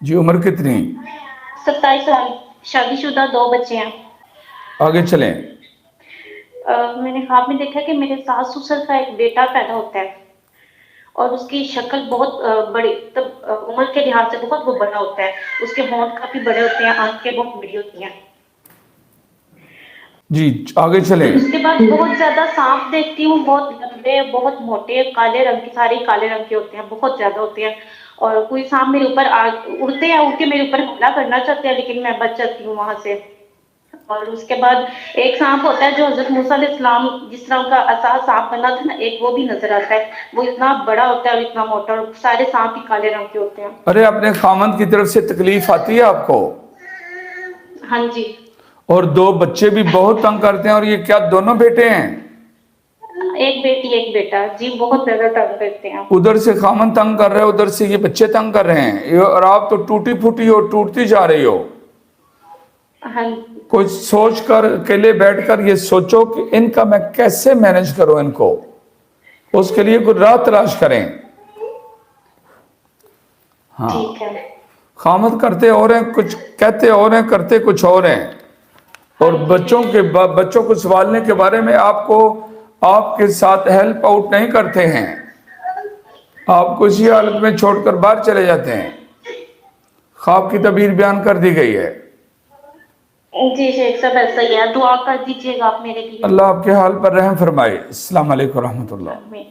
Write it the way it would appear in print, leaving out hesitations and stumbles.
जी, उम्र कितनी? 27 साल, शादीशुदा, 2 बच्चे हैं। आगे चलें। मैंने ख्वाब में देखा कि मेरे सास ससुर का एक बेटा पैदा होता है और उसकी शक्ल बहुत बड़ी, तब उम्र के लिहाज से बहुत वो बड़ा होता है। उसके होंठ काफी बड़े होते हैं, आंखें बहुत बड़ी होती हैं। जी, आगे चलें। फिर उसके बाद बहुत ज्यादा सांप देखती हूँ, बहुत लंबे, बहुत मोटे, काले रंग के, सारे काले रंग के होते हैं, बहुत ज्यादा होते हैं। और कोई सांप मेरे ऊपर उड़ते हैं, उड़ के मेरे ऊपर हमला करना चाहते हैं, लेकिन मैं बच जाती हूँ वहां से। और उसके बाद एक सांप होता है जो हजरत मूसा अलैहिस्सलाम, जिस तरह उनका असा सांप बना था ना, एक वो भी नजर आता है। वो इतना बड़ा होता है और इतना मोटा, और सारे सांप ही काले रंग के होते हैं। अरे, अपने खामन की तरफ से तकलीफ आती है आपको? हाँ जी। और दो बच्चे भी बहुत तंग करते हैं, और ये क्या दोनों बेटे हैं? एक बेटी एक बेटा जी, बहुत ज्यादा तंग करते हैं। उधर से खामन तंग कर रहे हो, उधर से ये बच्चे तंग कर रहे हैं, और आप तो टूटी फूटी हो, टूटती जा रही हो। हाँ। कुछ सोच कर, अकेले बैठकर ये सोचो कि इनका मैं कैसे मैनेज करूं इनको, उसके लिए कुछ राह तलाश करें। हाँ, ठीक है। खामद करते और हैं, कुछ कहते और हैं, करते कुछ और हैं। हाँ और जी। बच्चों को संभालने के बारे में आपको, आपके साथ हेल्प आउट नहीं करते हैं, आपको इसी हालत में छोड़कर बाहर चले जाते हैं। ख्वाब की तबीर बयान कर दी गई है। जी शेख साहब, ऐसा ही है, दुआ कर दीजिएगा आप मेरे लिए। अल्लाह आपके हाल पर रहम फरमाए। अस्सलाम वालेकुम रहमतुल्लाह। आमीन।